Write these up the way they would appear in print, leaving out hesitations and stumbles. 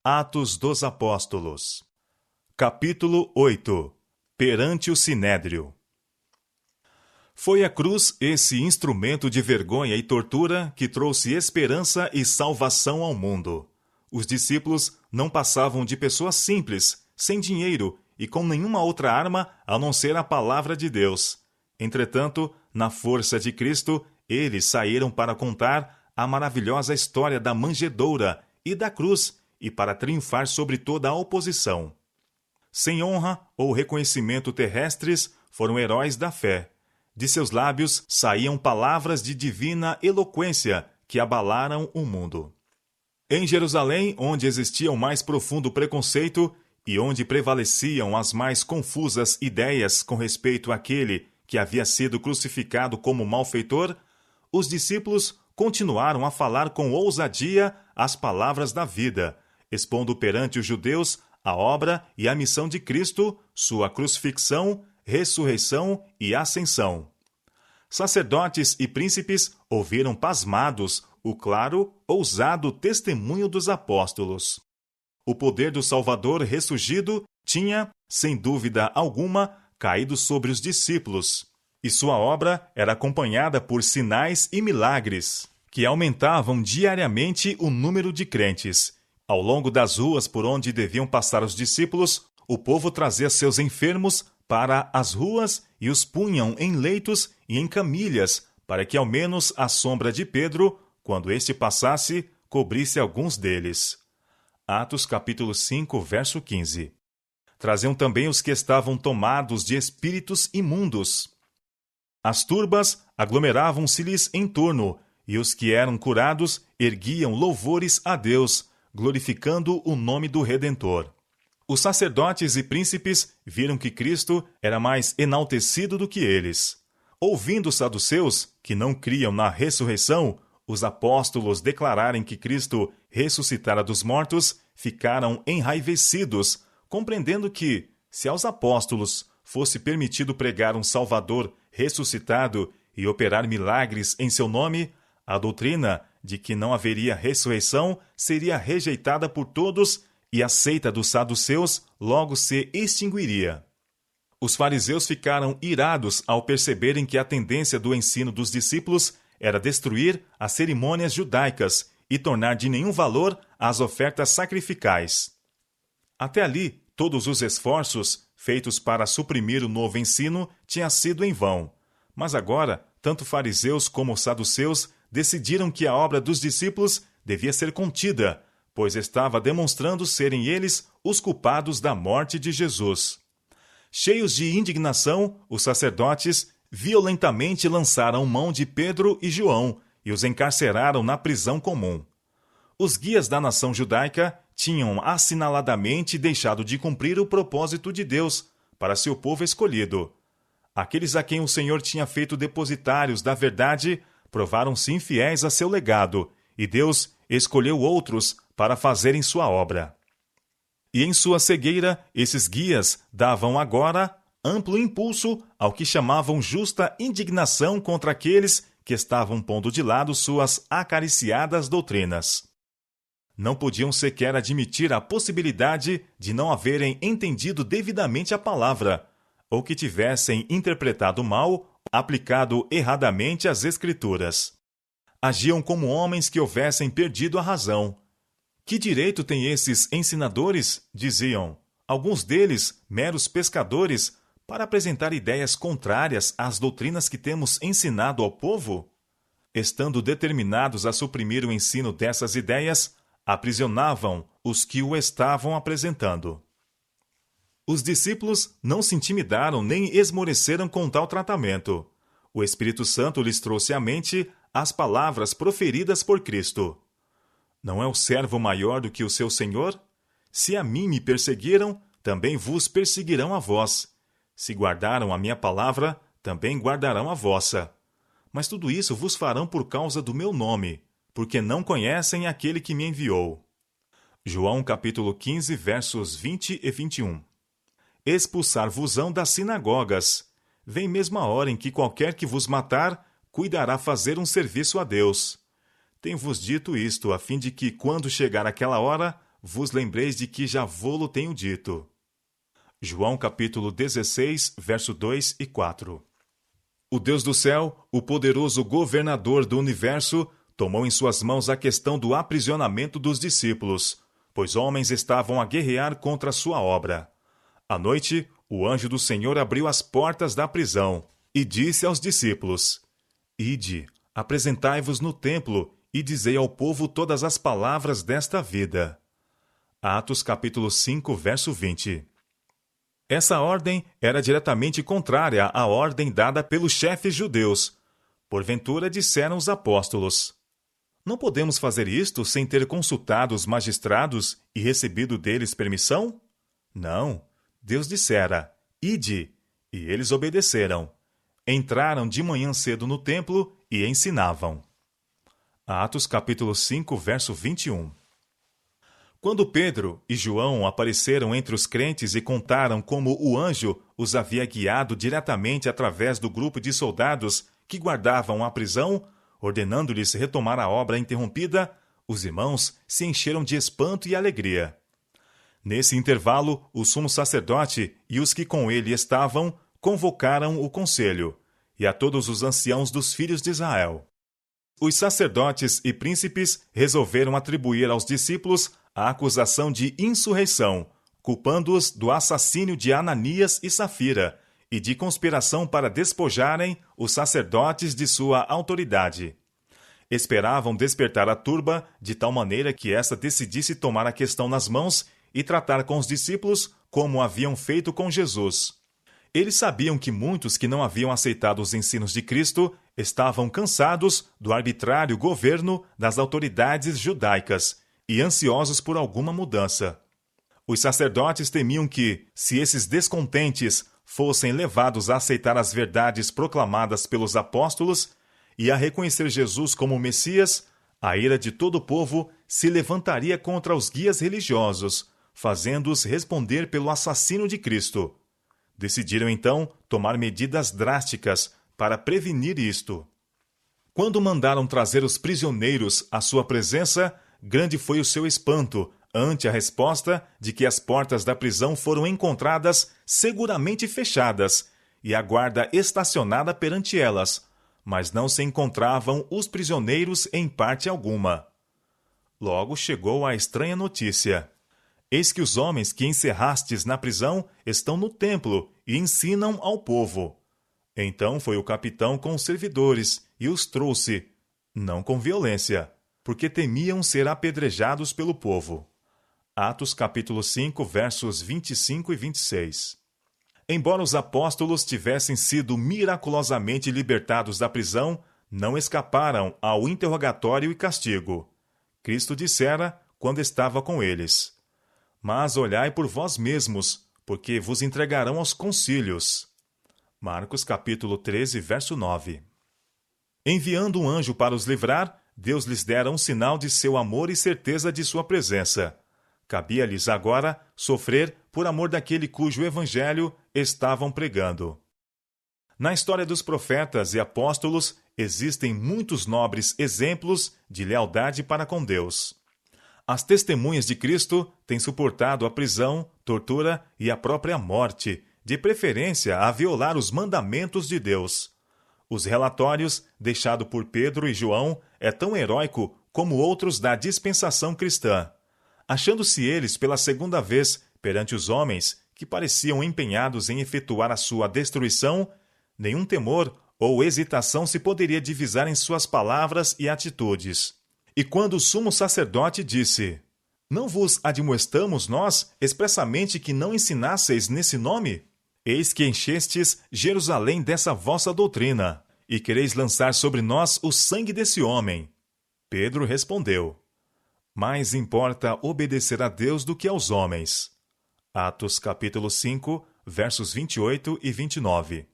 Atos dos Apóstolos. Capítulo 8. Perante o Sinédrio. Foi a cruz esse instrumento de vergonha e tortura que trouxe esperança e salvação ao mundo. Os discípulos não passavam de pessoas simples, sem dinheiro e com nenhuma outra arma a não ser a palavra de Deus. Entretanto, na força de Cristo, eles saíram para contar a maravilhosa história da manjedoura e da cruz e para triunfar sobre toda a oposição. Sem honra ou reconhecimento terrestres, foram heróis da fé. De seus lábios saíam palavras de divina eloquência que abalaram o mundo. Em Jerusalém, onde existia o mais profundo preconceito e onde prevaleciam as mais confusas ideias com respeito àquele que havia sido crucificado como malfeitor, os discípulos continuaram a falar com ousadia as palavras da vida, expondo perante os judeus a obra e a missão de Cristo, sua crucifixão, ressurreição e ascensão. Sacerdotes e príncipes ouviram pasmados o claro, ousado testemunho dos apóstolos. O poder do Salvador ressurgido tinha, sem dúvida alguma, caído sobre os discípulos, e sua obra era acompanhada por sinais e milagres, que aumentavam diariamente o número de crentes. Ao longo das ruas por onde deviam passar os discípulos, o povo trazia seus enfermos para as ruas e os punham em leitos e em camilhas, para que ao menos a sombra de Pedro, quando este passasse, cobrisse alguns deles. Atos capítulo 5, verso 15. Traziam também os que estavam tomados de espíritos imundos. As turbas aglomeravam-se-lhes em torno, e os que eram curados erguiam louvores a Deus, glorificando o nome do Redentor. Os sacerdotes e príncipes viram que Cristo era mais enaltecido do que eles. Ouvindo os saduceus, que não criam na ressurreição, os apóstolos declararem que Cristo ressuscitara dos mortos, ficaram enraivecidos, compreendendo que, se aos apóstolos fosse permitido pregar um Salvador ressuscitado e operar milagres em seu nome, a doutrina de que não haveria ressurreição seria rejeitada por todos e a seita dos saduceus logo se extinguiria. Os fariseus ficaram irados ao perceberem que a tendência do ensino dos discípulos era destruir as cerimônias judaicas e tornar de nenhum valor as ofertas sacrificais. Até ali, todos os esforços feitos para suprimir o novo ensino tinham sido em vão. Mas agora, tanto fariseus como saduceus decidiram que a obra dos discípulos devia ser contida, pois estava demonstrando serem eles os culpados da morte de Jesus. Cheios de indignação, os sacerdotes violentamente lançaram mão de Pedro e João e os encarceraram na prisão comum. Os guias da nação judaica tinham assinaladamente deixado de cumprir o propósito de Deus para seu povo escolhido. Aqueles a quem o Senhor tinha feito depositários da verdade provaram-se infiéis a seu legado, e Deus escolheu outros para fazerem sua obra. E em sua cegueira, esses guias davam agora amplo impulso ao que chamavam justa indignação contra aqueles que estavam pondo de lado suas acariciadas doutrinas. Não podiam sequer admitir a possibilidade de não haverem entendido devidamente a palavra, ou que tivessem interpretado mal, aplicado erradamente as Escrituras. Agiam como homens que houvessem perdido a razão. Que direito têm esses ensinadores, diziam, alguns deles meros pescadores, para apresentar ideias contrárias às doutrinas que temos ensinado ao povo? Estando determinados a suprimir o ensino dessas ideias, aprisionavam os que o estavam apresentando. Os discípulos não se intimidaram nem esmoreceram com tal tratamento. O Espírito Santo lhes trouxe à mente as palavras proferidas por Cristo. Não é o servo maior do que o seu senhor? Se a mim me perseguiram, também vos perseguirão a vós. Se guardaram a minha palavra, também guardarão a vossa. Mas tudo isso vos farão por causa do meu nome, porque não conhecem aquele que me enviou. João capítulo 15, versos 20 e 21. Expulsar-vos-ão das sinagogas. Vem mesmo a hora em que qualquer que vos matar, cuidará fazer um serviço a Deus. Tenho-vos dito isto, a fim de que, quando chegar aquela hora, vos lembreis de que já vô-lo tenho dito. João capítulo 16, verso 2 e 4. O Deus do céu, o poderoso governador do universo, tomou em suas mãos a questão do aprisionamento dos discípulos, pois homens estavam a guerrear contra a sua obra. À noite, o anjo do Senhor abriu as portas da prisão e disse aos discípulos: Ide, apresentai-vos no templo e dizei ao povo todas as palavras desta vida. Atos capítulo 5, verso 20. Essa ordem era diretamente contrária à ordem dada pelos chefes judeus. Porventura disseram os apóstolos: Não podemos fazer isto sem ter consultado os magistrados e recebido deles permissão? Não. Deus dissera: Ide, e eles obedeceram. Entraram de manhã cedo no templo e ensinavam. Atos capítulo 5, verso 21. Quando Pedro e João apareceram entre os crentes e contaram como o anjo os havia guiado diretamente através do grupo de soldados que guardavam a prisão, ordenando-lhes retomar a obra interrompida, os irmãos se encheram de espanto e alegria. Nesse intervalo, o sumo sacerdote e os que com ele estavam convocaram o conselho, e a todos os anciãos dos filhos de Israel. Os sacerdotes e príncipes resolveram atribuir aos discípulos a acusação de insurreição, culpando-os do assassínio de Ananias e Safira e de conspiração para despojarem os sacerdotes de sua autoridade. Esperavam despertar a turba de tal maneira que esta decidisse tomar a questão nas mãos e tratar com os discípulos como haviam feito com Jesus. Eles sabiam que muitos que não haviam aceitado os ensinos de Cristo estavam cansados do arbitrário governo das autoridades judaicas e ansiosos por alguma mudança. Os sacerdotes temiam que, se esses descontentes fossem levados a aceitar as verdades proclamadas pelos apóstolos e a reconhecer Jesus como Messias, a ira de todo o povo se levantaria contra os guias religiosos, fazendo-os responder pelo assassínio de Cristo. Decidiram, então, tomar medidas drásticas para prevenir isto. Quando mandaram trazer os prisioneiros à sua presença, grande foi o seu espanto ante a resposta de que as portas da prisão foram encontradas seguramente fechadas e a guarda estacionada perante elas, mas não se encontravam os prisioneiros em parte alguma. Logo chegou a estranha notícia: Eis que os homens que encerrastes na prisão estão no templo e ensinam ao povo. Então foi o capitão com os servidores e os trouxe, não com violência, porque temiam ser apedrejados pelo povo. Atos capítulo 5, versos 25 e 26. Embora os apóstolos tivessem sido miraculosamente libertados da prisão, não escaparam ao interrogatório e castigo. Cristo dissera, quando estava com eles: Mas olhai por vós mesmos, porque vos entregarão aos concílios. Marcos capítulo 13, verso 9. Enviando um anjo para os livrar, Deus lhes dera um sinal de seu amor e certeza de sua presença. Cabia-lhes agora sofrer por amor daquele cujo evangelho estavam pregando. Na história dos profetas e apóstolos, existem muitos nobres exemplos de lealdade para com Deus. As testemunhas de Cristo têm suportado a prisão, tortura e a própria morte, de preferência a violar os mandamentos de Deus. Os relatórios deixados por Pedro e João é tão heróico como outros da dispensação cristã. Achando-se eles pela segunda vez perante os homens que pareciam empenhados em efetuar a sua destruição, nenhum temor ou hesitação se poderia divisar em suas palavras e atitudes. E quando o sumo sacerdote disse: Não vos admoestamos nós expressamente que não ensinasseis nesse nome? Eis que enchestes Jerusalém dessa vossa doutrina, e quereis lançar sobre nós o sangue desse homem. Pedro respondeu: Mais importa obedecer a Deus do que aos homens. Atos capítulo 5, versos 28 e 29.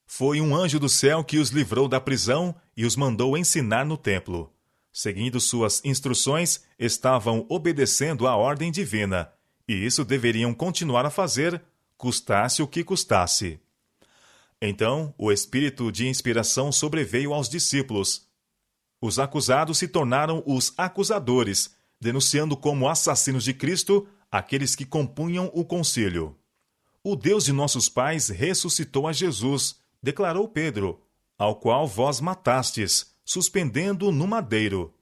Foi um anjo do céu que os livrou da prisão e os mandou ensinar no templo. Seguindo suas instruções, estavam obedecendo à ordem divina, e isso deveriam continuar a fazer, custasse o que custasse. Então, o espírito de inspiração sobreveio aos discípulos. Os acusados se tornaram os acusadores, denunciando como assassinos de Cristo aqueles que compunham o concílio. O Deus de nossos pais ressuscitou a Jesus, declarou Pedro, ao qual vós matastes, suspendendo-o no madeiro.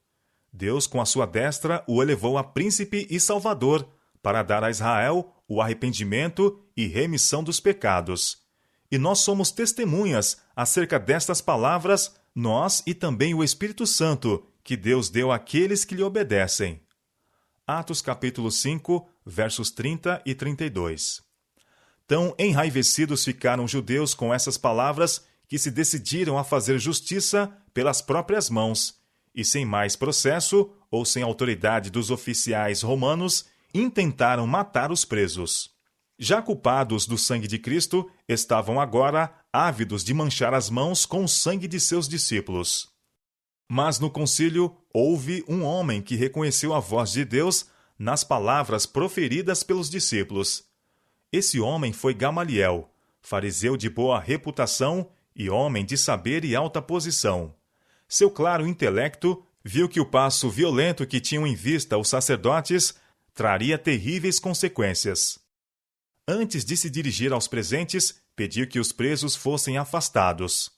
Deus, com a sua destra, o elevou a príncipe e salvador, para dar a Israel o arrependimento e remissão dos pecados. E nós somos testemunhas acerca destas palavras, nós e também o Espírito Santo, que Deus deu àqueles que lhe obedecem. Atos capítulo 5, versos 30 e 32. Tão enraivecidos ficaram os judeus com essas palavras que se decidiram a fazer justiça pelas próprias mãos, e sem mais processo ou sem autoridade dos oficiais romanos, intentaram matar os presos. Já culpados do sangue de Cristo, estavam agora ávidos de manchar as mãos com o sangue de seus discípulos. Mas no concílio houve um homem que reconheceu a voz de Deus nas palavras proferidas pelos discípulos. Esse homem foi Gamaliel, fariseu de boa reputação e homem de saber e alta posição. Seu claro intelecto viu que o passo violento que tinham em vista os sacerdotes traria terríveis consequências. Antes de se dirigir aos presentes, pediu que os presos fossem afastados.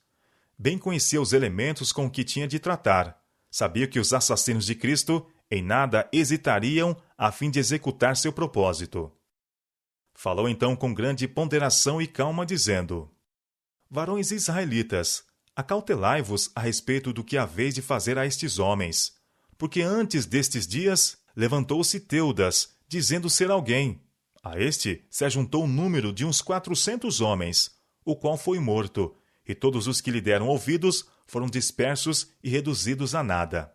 Bem conhecia os elementos com que tinha de tratar. Sabia que os assassinos de Cristo em nada hesitariam a fim de executar seu propósito. Falou então com grande ponderação e calma, dizendo: Varões israelitas, acautelai-vos a respeito do que haveis de fazer a estes homens, porque antes destes dias levantou-se Teudas, dizendo ser alguém. A este se ajuntou o número de uns 400 homens, o qual foi morto, e todos os que lhe deram ouvidos foram dispersos e reduzidos a nada.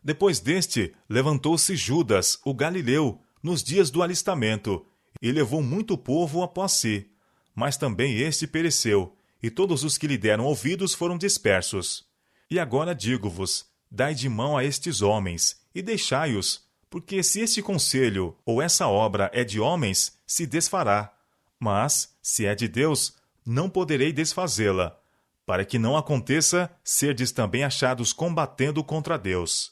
Depois deste, levantou-se Judas, o Galileu, nos dias do alistamento, e levou muito povo após si. Mas também este pereceu, e todos os que lhe deram ouvidos foram dispersos. E agora digo-vos, dai de mão a estes homens, e deixai-os, porque se este conselho ou essa obra é de homens, se desfará. Mas, se é de Deus, não poderei desfazê-la, para que não aconteça serdes também achados combatendo contra Deus.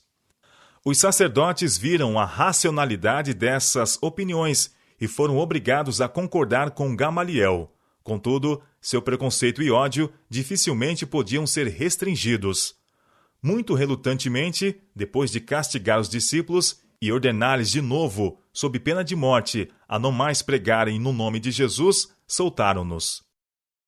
Os sacerdotes viram a racionalidade dessas opiniões e foram obrigados a concordar com Gamaliel. Contudo, seu preconceito e ódio dificilmente podiam ser restringidos. Muito relutantemente, depois de castigar os discípulos e ordenar-lhes de novo, sob pena de morte, a não mais pregarem no nome de Jesus, soltaram-nos.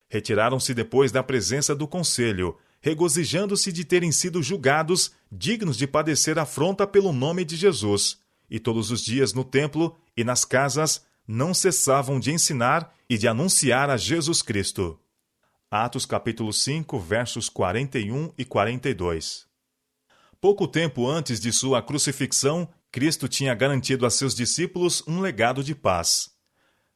Retiraram-se depois da presença do conselho, regozijando-se de terem sido julgados dignos de padecer afronta pelo nome de Jesus, e todos os dias no templo e nas casas não cessavam de ensinar e de anunciar a Jesus Cristo. Atos capítulo 5, versos 41 e 42. Pouco tempo antes de sua crucifixão, Cristo tinha garantido a seus discípulos um legado de paz.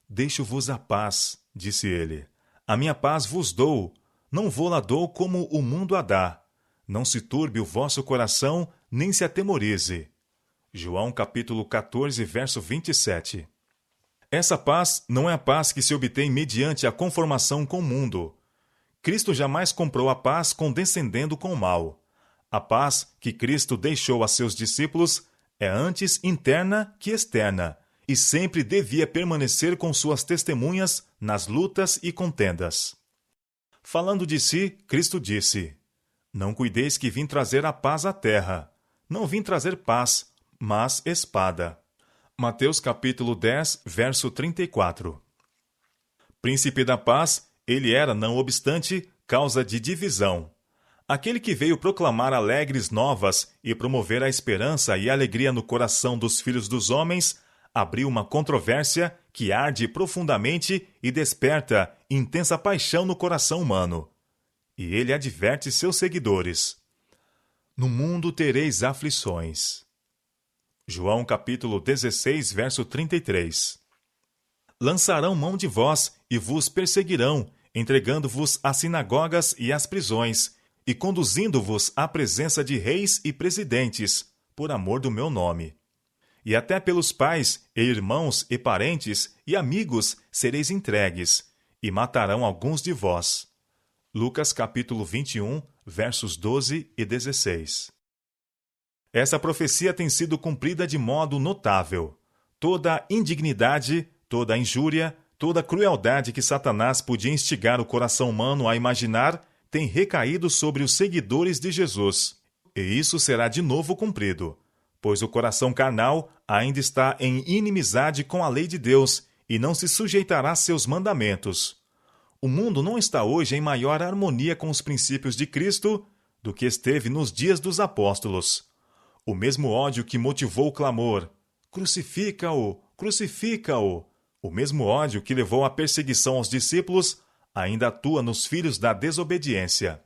Deixo-vos a paz, disse ele. A minha paz vos dou, não vô-la dou como o mundo a dá. Não se turbe o vosso coração, nem se atemorize. João capítulo 14, verso 27. Essa paz não é a paz que se obtém mediante a conformação com o mundo. Cristo jamais comprou a paz condescendendo com o mal. A paz que Cristo deixou a seus discípulos é antes interna que externa, e sempre devia permanecer com suas testemunhas nas lutas e contendas. Falando de si, Cristo disse: Não cuideis que vim trazer a paz à terra. Não vim trazer paz, mas espada. Mateus capítulo 10, verso 34. Príncipe da paz, ele era, não obstante, causa de divisão. Aquele que veio proclamar alegres novas e promover a esperança e a alegria no coração dos filhos dos homens, abriu uma controvérsia que arde profundamente e desperta intensa paixão no coração humano. E ele adverte seus seguidores: No mundo tereis aflições. João capítulo 16, verso 33. Lançarão mão de vós e vos perseguirão, entregando-vos às sinagogas e às prisões, e conduzindo-vos à presença de reis e presidentes, por amor do meu nome. E até pelos pais, e irmãos, e parentes, e amigos sereis entregues, e matarão alguns de vós. Lucas capítulo 21, versos 12 e 16. Essa profecia tem sido cumprida de modo notável. Toda a indignidade, toda a injúria, toda a crueldade que Satanás podia instigar o coração humano a imaginar tem recaído sobre os seguidores de Jesus. E isso será de novo cumprido, pois o coração carnal ainda está em inimizade com a lei de Deus e não se sujeitará a seus mandamentos. O mundo não está hoje em maior harmonia com os princípios de Cristo do que esteve nos dias dos apóstolos. O mesmo ódio que motivou o clamor, crucifica-o, crucifica-o, o mesmo ódio que levou à perseguição aos discípulos, ainda atua nos filhos da desobediência.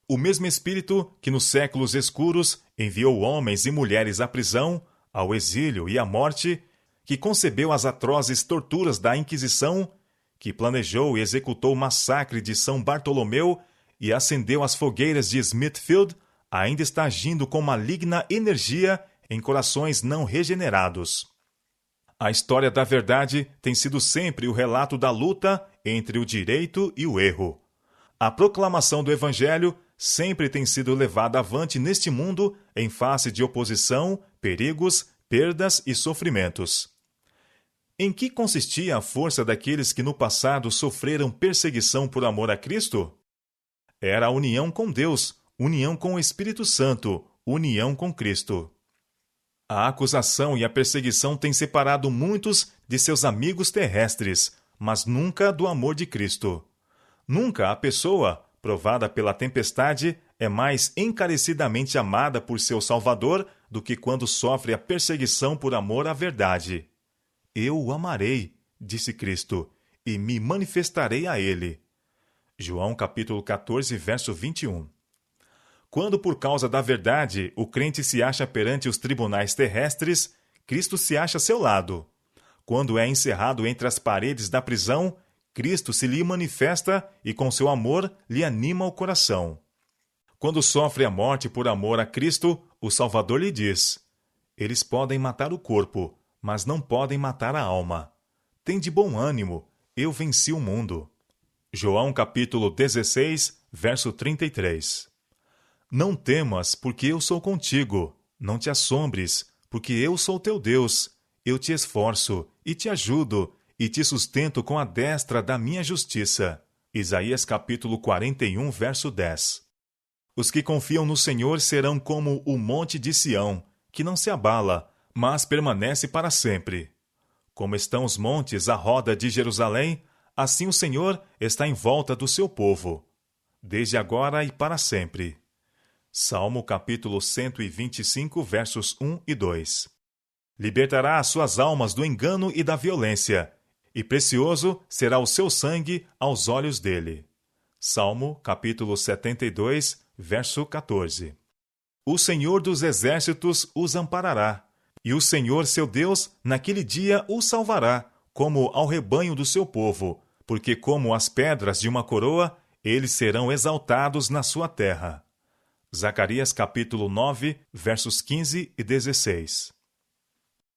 O mesmo Espírito que nos séculos escuros enviou homens e mulheres à prisão, ao exílio e à morte, que concebeu as atrozes torturas da Inquisição, que planejou e executou o massacre de São Bartolomeu e acendeu as fogueiras de Smithfield, ainda está agindo com maligna energia em corações não regenerados. A história da verdade tem sido sempre o relato da luta entre o direito e o erro. A proclamação do Evangelho sempre tem sido levada avante neste mundo em face de oposição, perigos, perdas e sofrimentos. Em que consistia a força daqueles que no passado sofreram perseguição por amor a Cristo? Era a união com Deus, união com o Espírito Santo, união com Cristo. A acusação e a perseguição têm separado muitos de seus amigos terrestres, mas nunca do amor de Cristo. Nunca a pessoa, provada pela tempestade, é mais encarecidamente amada por seu Salvador do que quando sofre a perseguição por amor à verdade. Eu o amarei, disse Cristo, e me manifestarei a ele. João capítulo 14, verso 21. Quando por causa da verdade o crente se acha perante os tribunais terrestres, Cristo se acha a seu lado. Quando é encerrado entre as paredes da prisão, Cristo se lhe manifesta e com seu amor lhe anima o coração. Quando sofre a morte por amor a Cristo, o Salvador lhe diz: eles podem matar o corpo, mas não podem matar a alma. Tende bom ânimo, eu venci o mundo. João capítulo 16, verso 33. Não temas, porque eu sou contigo. Não te assombres, porque eu sou teu Deus. Eu te esforço, e te ajudo, e te sustento com a destra da minha justiça. Isaías capítulo 41, verso 10. Os que confiam no Senhor serão como o monte de Sião, que não se abala, mas permanece para sempre. Como estão os montes à roda de Jerusalém, assim o Senhor está em volta do seu povo, desde agora e para sempre. Salmo capítulo 125, versos 1 e 2. Libertará as suas almas do engano e da violência, e precioso será o seu sangue aos olhos dele. Salmo capítulo 72, verso 14. O Senhor dos exércitos os amparará, e o Senhor seu Deus naquele dia os salvará, como ao rebanho do seu povo, porque como as pedras de uma coroa, eles serão exaltados na sua terra. Zacarias capítulo 9, versos 15 e 16.